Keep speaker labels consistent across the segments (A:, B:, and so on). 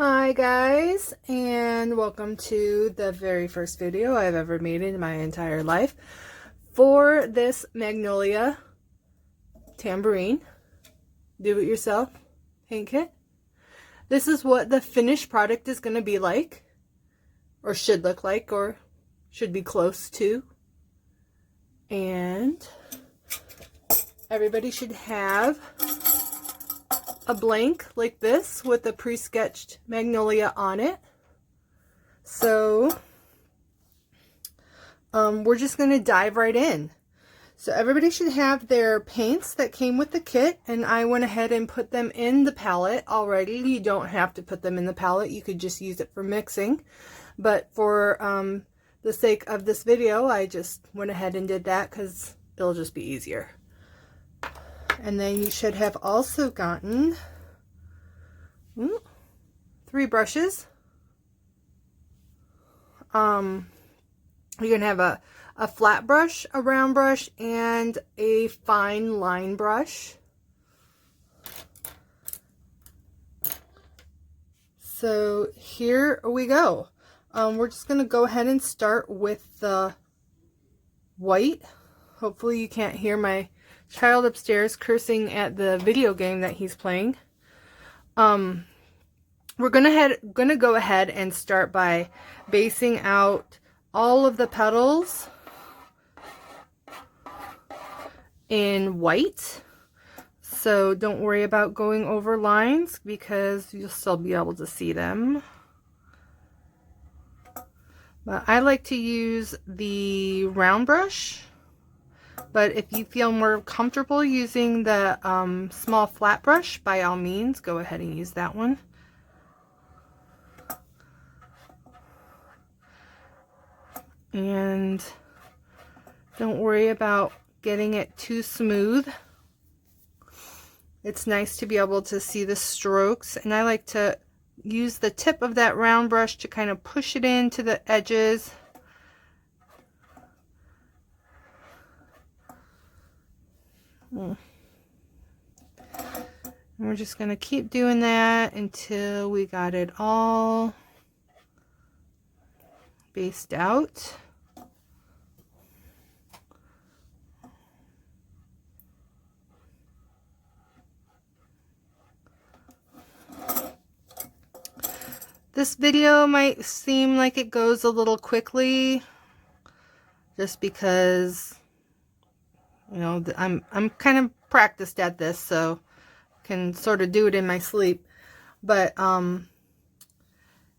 A: Hi guys, and welcome to the very first video I've ever made in my entire life for this Magnolia tambourine do-it-yourself paint kit. This is what the finished product is going to be like, or should look like, or should be close to. And everybody should have a blank like this with a pre-sketched Magnolia on it. So we're just going to dive right in. So everybody should have their paints that came with the kit, and I went ahead and put them in the palette already. You don't have to put them in the palette, you could just use it for mixing, but for the sake of this video I just went ahead and did that because it'll just be easier. And then you should have also gotten 3 brushes. You're gonna have a flat brush, a round brush, and a fine line brush. So here we go. We're just gonna go ahead and start with the white. Hopefully you can't hear my child upstairs cursing at the video game that he's playing. We're gonna go ahead and start by basing out all of the petals in white. So don't worry about going over lines because you'll still be able to see them. But I like to use the round brush. But if you feel more comfortable using the small flat brush, by all means, go ahead and use that one. And don't worry about getting it too smooth. It's nice to be able to see the strokes, and I like to use the tip of that round brush to kind of push it into the edges. And we're just going to keep doing that until we got it all based out. This video might seem like it goes a little quickly just because, you know, I'm kind of practiced at this, so I can sort of do it in my sleep. But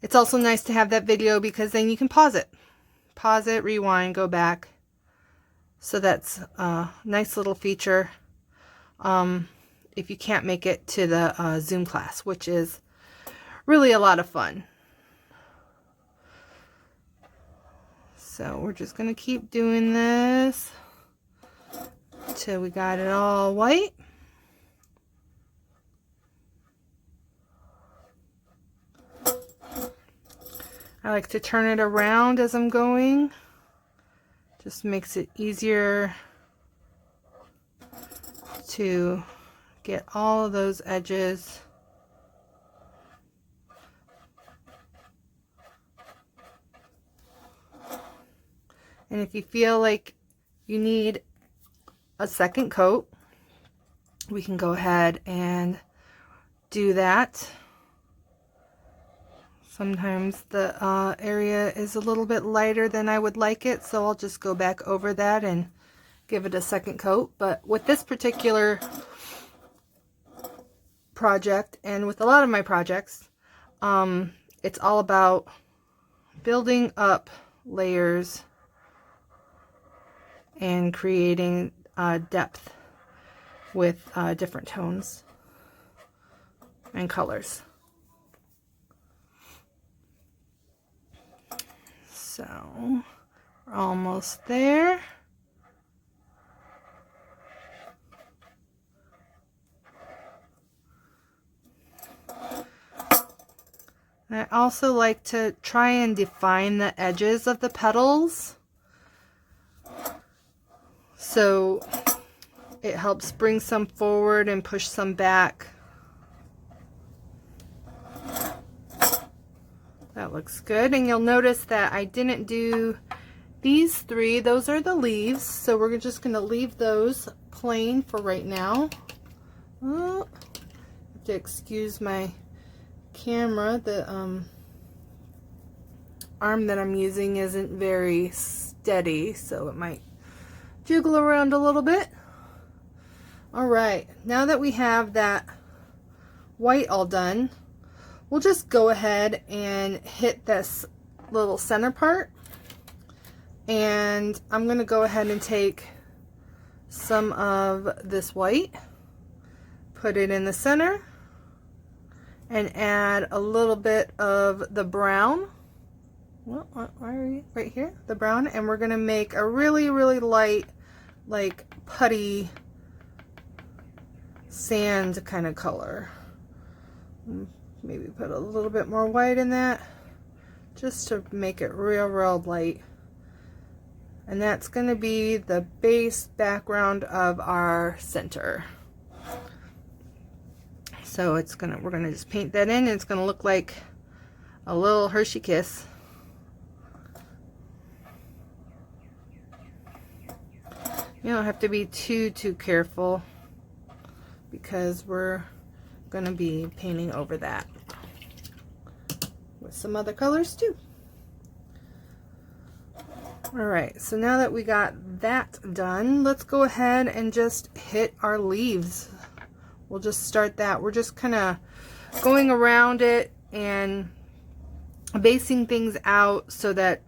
A: it's also nice to have that video because then you can pause it, rewind, go back. So that's a nice little feature if you can't make it to the Zoom class, which is really a lot of fun. So we're just going to keep doing this till we got it all white. I like to turn it around as I'm going. Just makes it easier to get all of those edges. And if you feel like you need a second coat, we can go ahead and do that. Sometimes the area is a little bit lighter than I would like it, so I'll just go back over that and give it a second coat. But with this particular project, and with a lot of my projects, it's all about building up layers and creating depth with different tones and colors. So we're almost there. I also like to try and define the edges of the petals, so it helps bring some forward and push some back. That looks good. And you'll notice that I didn't do these three. Those are the leaves. So we're just going to leave those plain for right now. Oh, have to excuse my camera. The arm that I'm using isn't very steady, so it might jiggle around a little bit. All right, now that we have that white all done, we'll just go ahead and hit this little center part. And I'm going to go ahead and take some of this white, put it in the center, and add a little bit of the brown. Well, why are you right here? The brown, and we're going to make a really, really light, like putty sand kind of color. Maybe put a little bit more white in that, just to make it real, real light. And that's going to be the base background of our center. So we're gonna just paint that in, and it's gonna look like a little Hershey kiss. You don't have to be too careful, because we're gonna be painting over that with some other colors too. All right, so now that we got that done, let's go ahead and just hit our leaves. We'll just start that. We're just kind of going around it and basing things out so that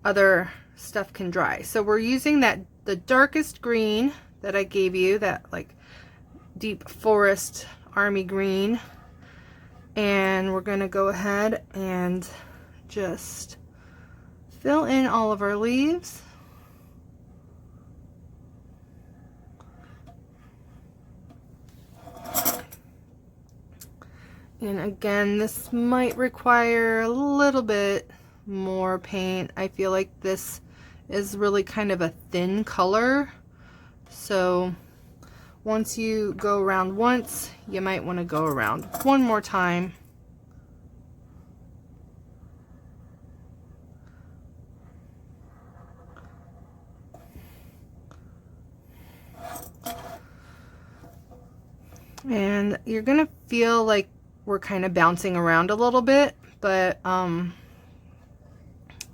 A: other stuff can dry. So we're using the darkest green that I gave you, that like deep forest army green, and we're going to go ahead and just fill in all of our leaves. And again, this might require a little bit more paint. I feel like this is really kind of a thin color. So once you go around once, you might want to go around one more time. And you're gonna feel like we're kind of bouncing around a little bit, but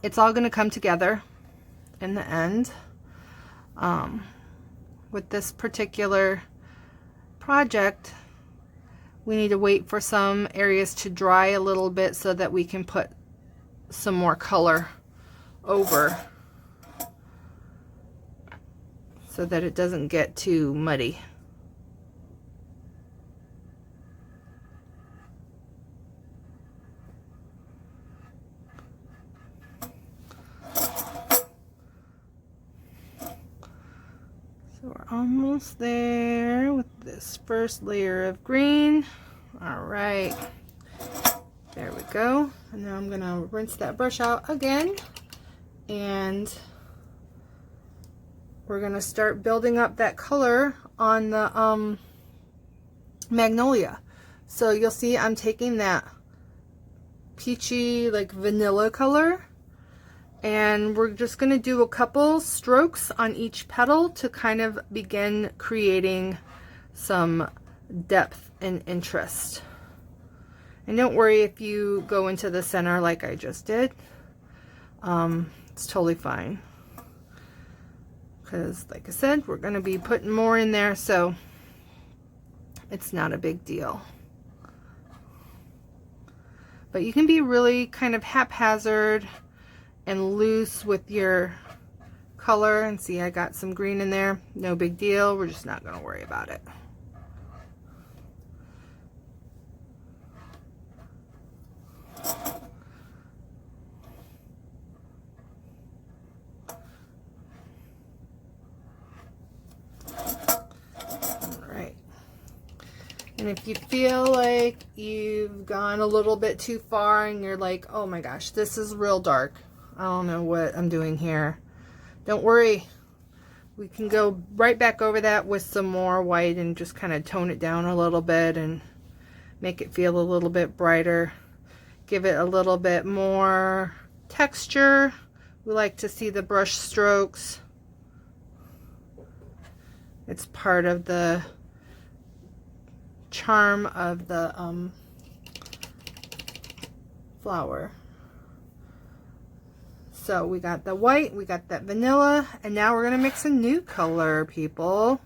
A: it's all gonna come together in the end. With this particular project, we need to wait for some areas to dry a little bit so that we can put some more color over, so that it doesn't get too muddy. So we're almost there with this first layer of green. All right, there we go. And now I'm gonna rinse that brush out again, and we're gonna start building up that color on the Magnolia. So you'll see I'm taking that peachy, like vanilla color, and we're just going to do a couple strokes on each petal to kind of begin creating some depth and interest. And don't worry if you go into the center like I just did. It's totally fine, because like I said, we're going to be putting more in there, so it's not a big deal. But you can be really kind of haphazard and loose with your color. And see, I got some green in there. No big deal. We're just not going to worry about it. Alright. And if you feel like you've gone a little bit too far and you're like, oh my gosh, this is real dark, I don't know what I'm doing here, don't worry. We can go right back over that with some more white and just kind of tone it down a little bit and make it feel a little bit brighter. give it a little bit more texture. We like to see the brush strokes. It's part of the charm of the flower. So we got the white, we got that vanilla, and now we're going to mix a new color, people.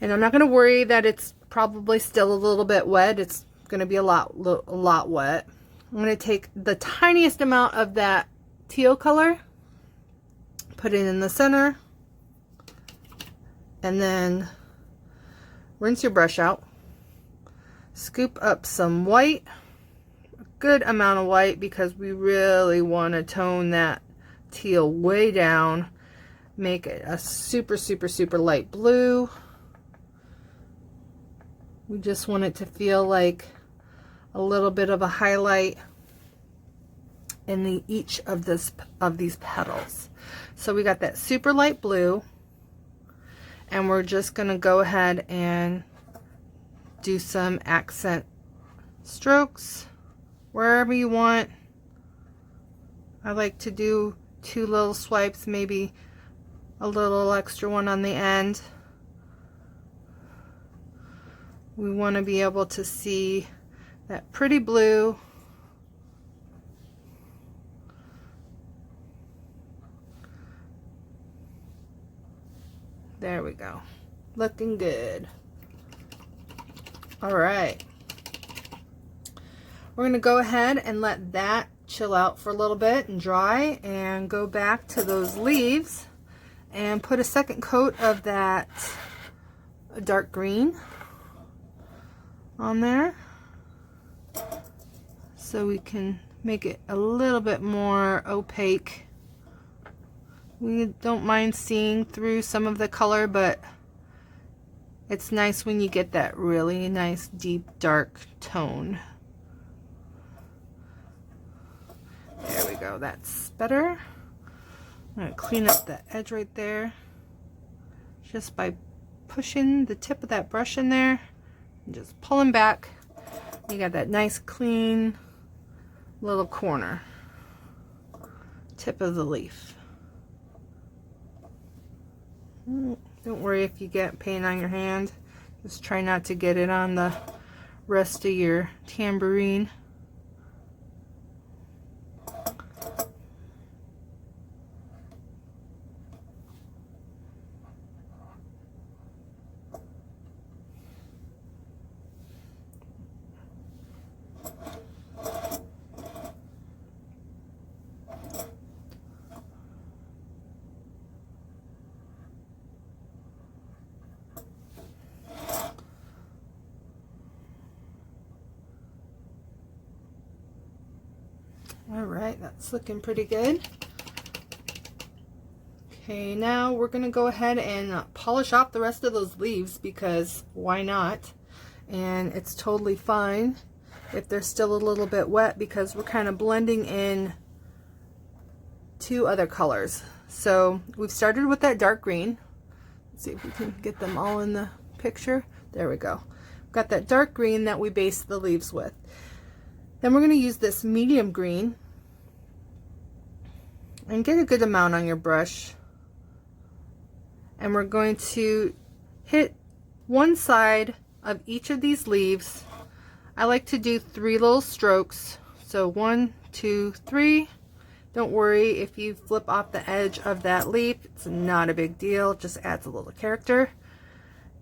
A: And I'm not going to worry that it's probably still a little bit wet. It's going to be a lot wet. I'm going to take the tiniest amount of that teal color, put it in the center, and then rinse your brush out. Scoop up some white, a good amount of white, because we really want to tone that teal way down. Make it a super, super, super light blue. We just want it to feel like a little bit of a highlight in each of these petals. So we got that super light blue, and we're just going to go ahead and do some accent strokes wherever you want. I like to do 2 little swipes, maybe a little extra one on the end. We want to be able to see that pretty blue. There we go. Looking good. All right. We're going to go ahead and let that chill out for a little bit and dry, and go back to those leaves and put a second coat of that dark green on there, so we can make it a little bit more opaque. We don't mind seeing through some of the color, but it's nice when you get that really nice deep dark tone. There we go, that's better. I'm going to clean up the edge right there just by pushing the tip of that brush in there and just pulling back. You got that nice clean little corner tip of the leaf. Don't worry if you get paint on your hand. Just try not to get it on the rest of your tambourine. All right, that's looking pretty good. Okay, now we're going to go ahead and polish off the rest of those leaves, because why not? And it's totally fine if they're still a little bit wet, because we're kind of blending in 2 other colors. So we've started with that dark green. Let's see if we can get them all in the picture. There we go. We've got that dark green that we based the leaves with. Then we're going to use this medium green, and get a good amount on your brush, and we're going to hit one side of each of these leaves. I like to do 3 little strokes, so 1, 2, 3. Don't worry if you flip off the edge of that leaf, it's not a big deal, it just adds a little character.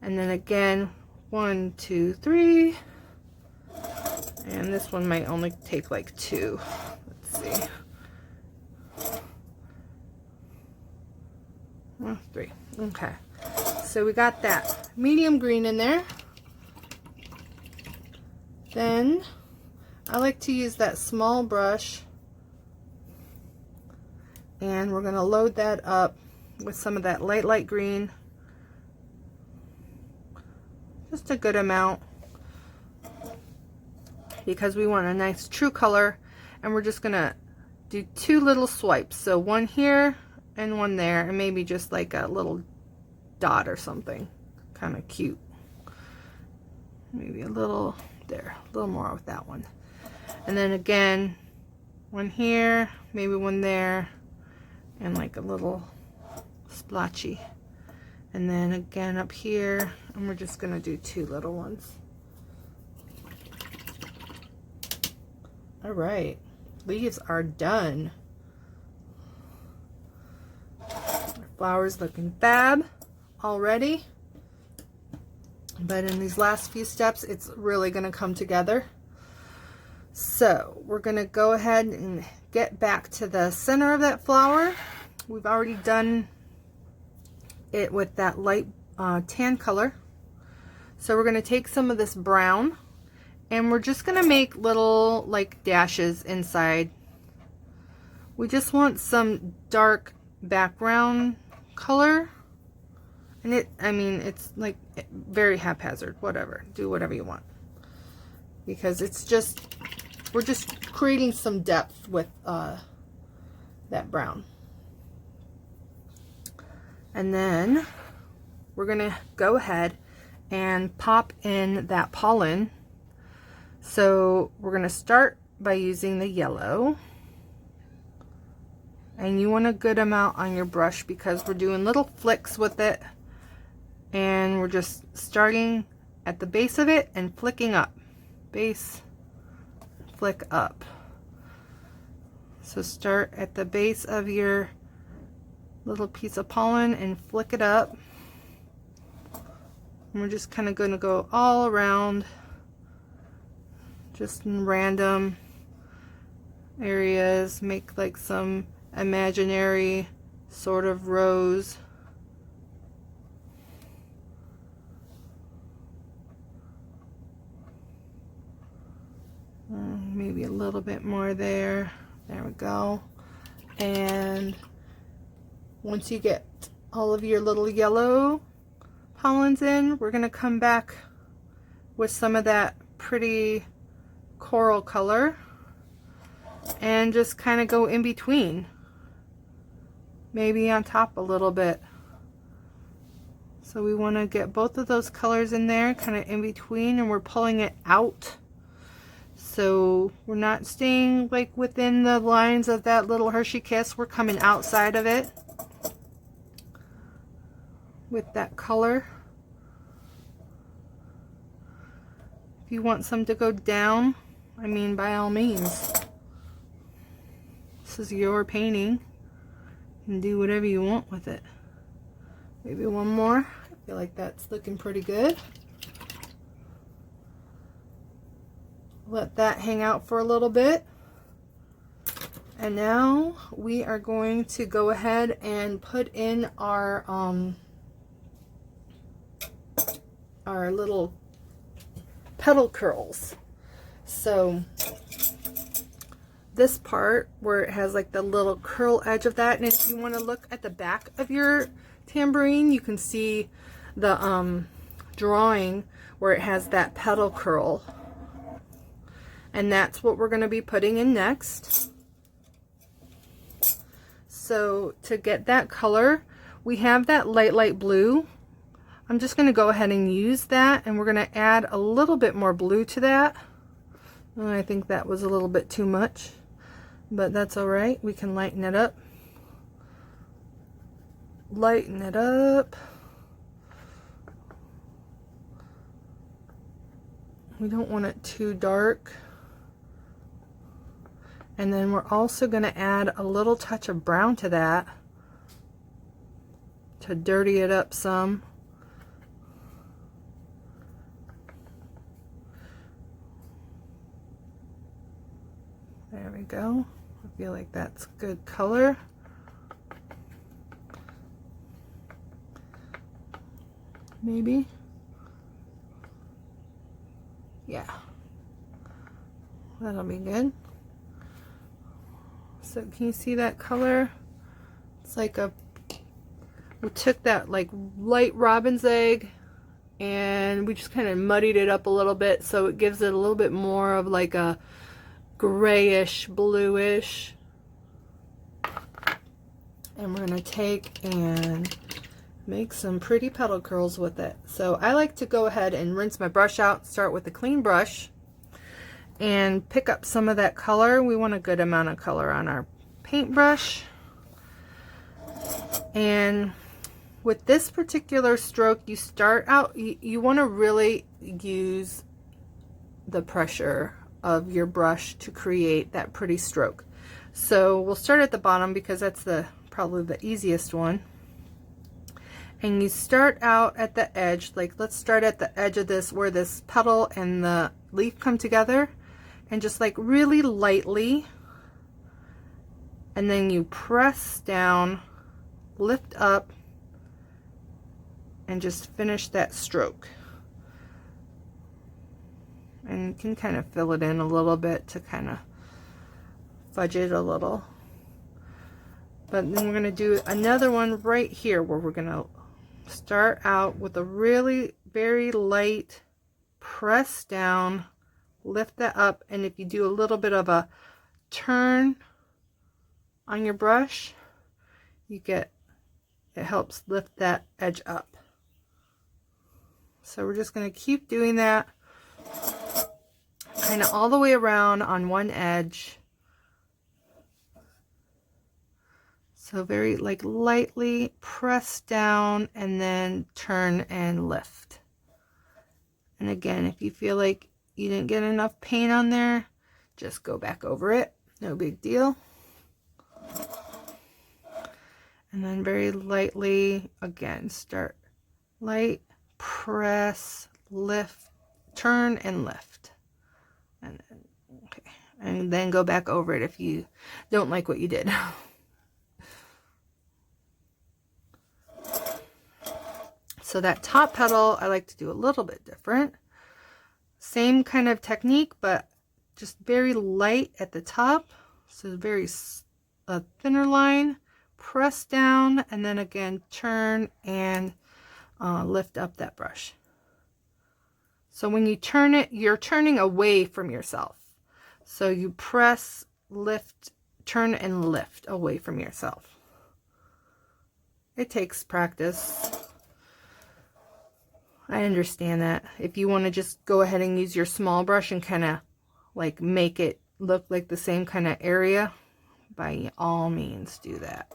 A: And then again, 1, 2, 3. And this one might only take like 2. Let's see. 3. Okay. So we got that medium green in there. Then I like to use that small brush, and we're going to load that up with some of that light green. Just a good amount, because we want a nice true color, and we're just gonna do 2 little swipes, so 1 here and 1 there, and maybe just like a little dot or something, kind of cute. Maybe a little there, a little more with that one. And then again, one here, maybe one there, and like a little splotchy. And then again up here, and we're just gonna do 2 little ones. All right, leaves are done. Our flower's looking fab already. But in these last few steps, it's really gonna come together. So we're gonna go ahead and get back to the center of that flower. We've already done it with that light tan color. So we're gonna take some of this brown and we're just gonna make little like dashes inside. We just want some dark background color. And I mean, it's like very haphazard, whatever. Do whatever you want. Because it's just, we're just creating some depth with that brown. And then we're gonna go ahead and pop in that pollen. So we're gonna start by using the yellow. And you want a good amount on your brush because we're doing little flicks with it. And we're just starting at the base of it and flicking up. Base, flick up. So start at the base of your little piece of pollen and flick it up. And we're just kind of going to go all around, just in random areas, make like some imaginary sort of rose. Maybe a little bit more there. There we go. And once you get all of your little yellow pollens in, we're going to come back with some of that pretty coral color and just kind of go in between, maybe on top a little bit. So we want to get both of those colors in there, kind of in between, and we're pulling it out. So we're not staying like within the lines of that little Hershey Kiss. We're coming outside of it with that color. If you want some to go down, I mean, by all means. This is your painting. You can do whatever you want with it. Maybe one more. I feel like that's looking pretty good. Let that hang out for a little bit. And now we are going to go ahead and put in our little petal curls. So this part where it has like the little curl edge of that, and if you want to look at the back of your tambourine, you can see the drawing where it has that petal curl. And that's what we're going to be putting in next. So to get that color, we have that light blue. I'm just going to go ahead and use that, and we're going to add a little bit more blue to that. And I think that was a little bit too much, but that's all right. We can lighten it up. Lighten it up. We don't want it too dark. And then we're also going to add a little touch of brown to that to dirty it up some. There we go. I feel like that's good color. Maybe. Yeah. That'll be good. So can you see that color? It's like we took that like light robin's egg and we just kind of muddied it up a little bit so it gives it a little bit more of like a grayish, bluish. And we're going to take and make some pretty petal curls with it. So I like to go ahead and rinse my brush out, start with a clean brush. and pick up some of that color. We want a good amount of color on our paintbrush. And with this particular stroke, you start out, you want to really use the pressure of your brush to create that pretty stroke. So we'll start at the bottom because that's probably the easiest one. And you start out at the edge, like let's start at the edge of this where this petal and the leaf come together, and just like really lightly, and then you press down, lift up, and just finish that stroke. And you can kind of fill it in a little bit to kind of fudge it a little. But then we're going to do another one right here where we're going to start out with a really very light press down, lift that up, and if you do a little bit of a turn on your brush, you get, it helps lift that edge up. So we're just going to keep doing that kind of all the way around on one edge. So very like lightly press down and then turn and lift. And again, if you feel like you didn't get enough paint on there, just go back over it. No big deal. And then very lightly, again, start light, press, lift, turn and lift. And then, okay. And then go back over it if you don't like what you did. So that top petal, I like to do a little bit different. Same kind of technique, but just very light at the top. So very thinner line, press down, and then again, turn and lift up that brush. So when you turn it, you're turning away from yourself. So you press, lift, turn and lift away from yourself. It takes practice. I understand that. If you want to just go ahead and use your small brush and kind of like make it look like the same kind of area, by all means do that.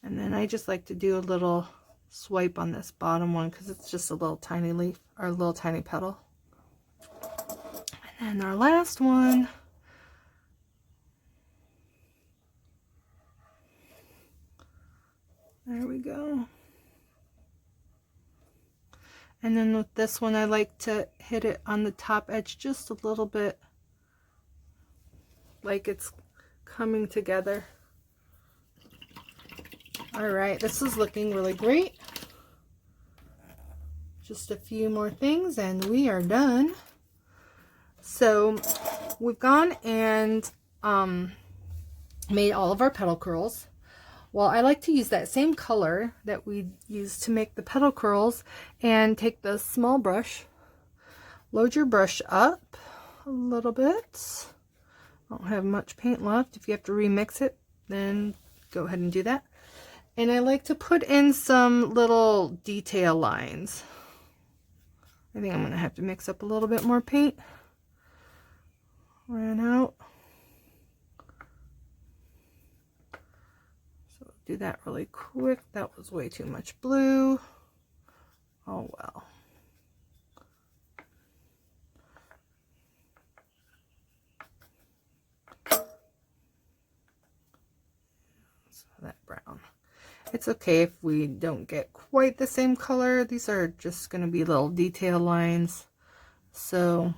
A: And then I just like to do a little swipe on this bottom one because it's just a little tiny leaf or a little tiny petal. And then our last one, there we go. And then with this one, I like to hit it on the top edge just a little bit, like it's coming together. All right, this is looking really great. Just a few more things and we are done. So we've gone and made all of our petal curls. Well, I like to use that same color that we used to make the petal curls and take the small brush, load your brush up a little bit. I don't have much paint left. If you have to remix it, then go ahead and do that. And I like to put in some little detail lines. I think I'm going to have to mix up a little bit more paint. Ran out. Do that really quick. That was way too much blue. Oh well. So that brown. It's okay if we don't get quite the same color. These are just going to be little detail lines. So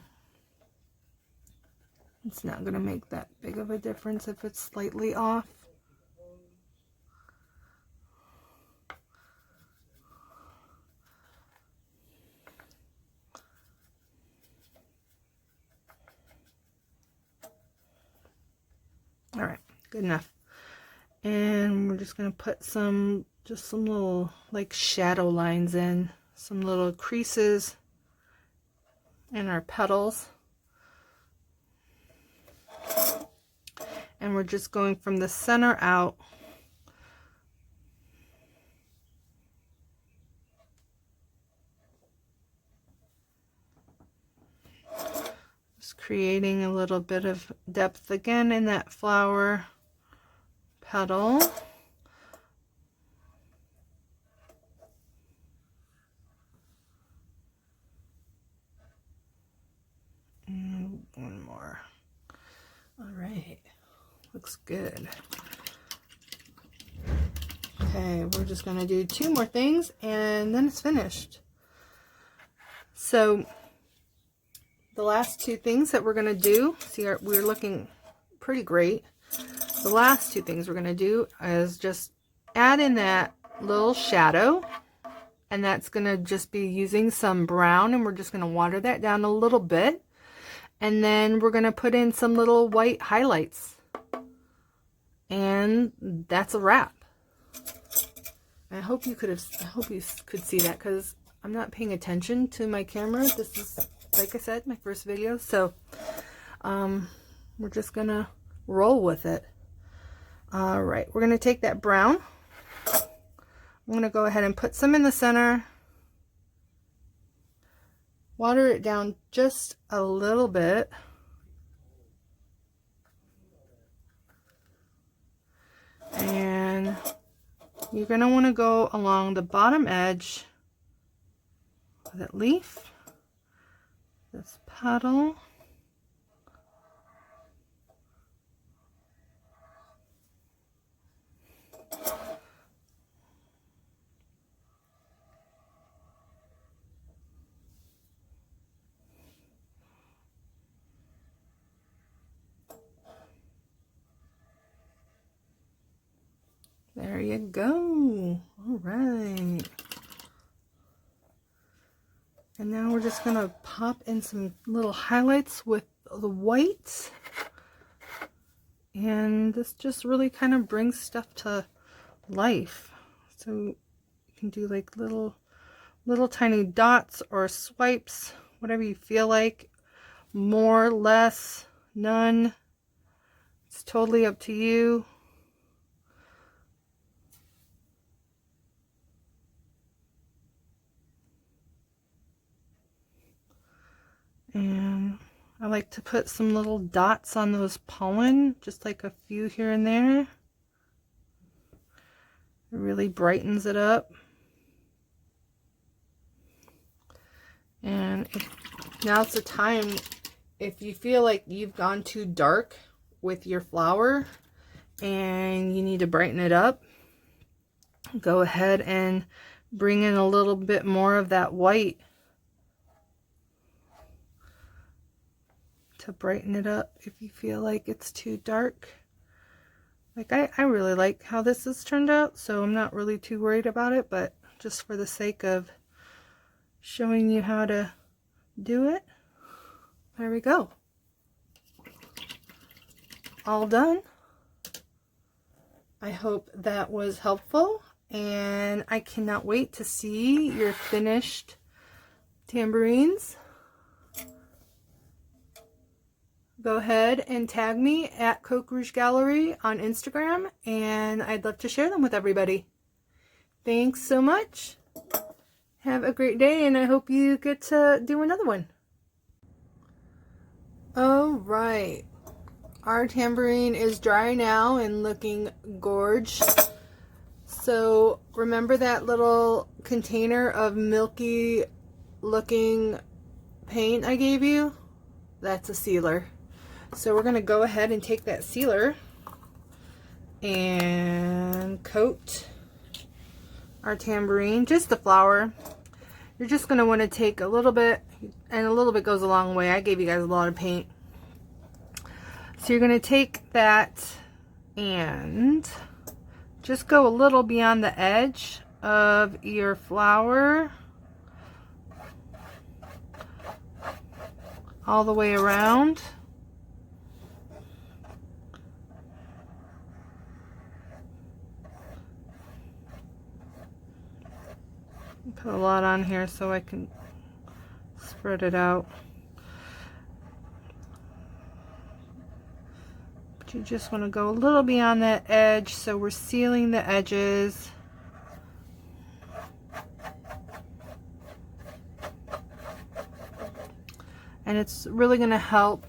A: it's not going to make that big of a difference if it's slightly off. All right, good enough. And we're just going to put just some little like shadow lines in, some little creases in our petals. And we're just going from the center out. Just creating a little bit of depth again in that flower petal. And one more. All right, looks good. Okay, we're just gonna do 2 more things and then it's finished. So the last 2 things that we're gonna do, see, we're looking pretty great. The last 2 things we're gonna do is just add in that little shadow, and that's gonna just be using some brown, and we're just gonna water that down a little bit, and then we're gonna put in some little white highlights, and that's a wrap. I hope you could see that, because I'm not paying attention to my camera. This is, like I said, my first video, so we're just gonna roll with it. All right, we're gonna take that brown. I'm gonna go ahead and put some in the center, water it down just a little bit, and you're going to want to go along the bottom edge of that leaf, this petal, there you go. All right. And now we're just going to pop in some little highlights with the white. And this just really kind of brings stuff to life. So you can do like little tiny dots or swipes, whatever you feel like. More, less, none. It's totally up to you. And I like to put some little dots on those pollen, just like a few here and there. It really brightens it up. And now's the time, if you feel like you've gone too dark with your flower and you need to brighten it up, go ahead and bring in a little bit more of that white to brighten it up if you feel like it's too dark. Like I really like how this has turned out, so I'm not really too worried about it, but just for the sake of showing you how to do it, there we go. All done. I hope that was helpful, and I cannot wait to see your finished tambourines. Go ahead and tag me at Coke Rouge Gallery on Instagram, and I'd love to share them with everybody. Thanks so much. Have a great day, and I hope you get to do another one. All right. Our tambourine is dry now and looking gorge. So remember that little container of milky looking paint I gave you? That's a sealer. So we're going to go ahead and take that sealer and coat our tambourine, just the flower. You're just going to want to take a little bit, and a little bit goes a long way. I gave you guys a lot of paint. So you're going to take that and just go a little beyond the edge of your flower, all the way around. Put a lot on here so I can spread it out. But you just want to go a little beyond that edge, so we're sealing the edges. And it's really going to help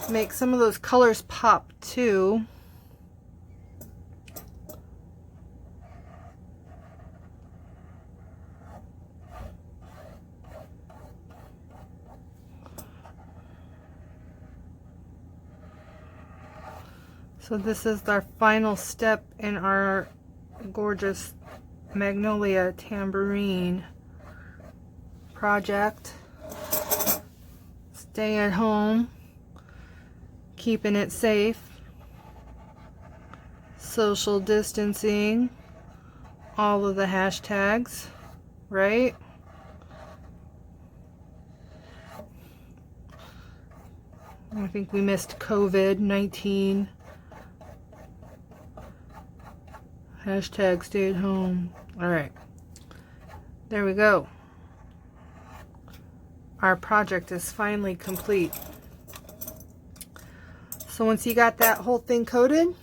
A: make some of those colors pop too. So this is our final step in our gorgeous Magnolia tambourine project. Stay at home, keeping it safe, social distancing, all of the hashtags, right? I think we missed COVID-19. Hashtag stay at home. Alright. There we go. Our project is finally complete. So once you got that whole thing coated,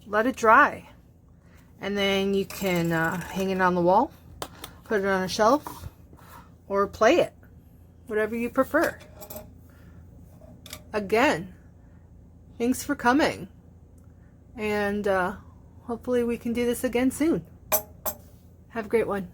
A: let it dry. And then you can hang it on the wall, put it on a shelf, or play it. Whatever you prefer. Again, thanks for coming. And hopefully we can do this again soon. Have a great one.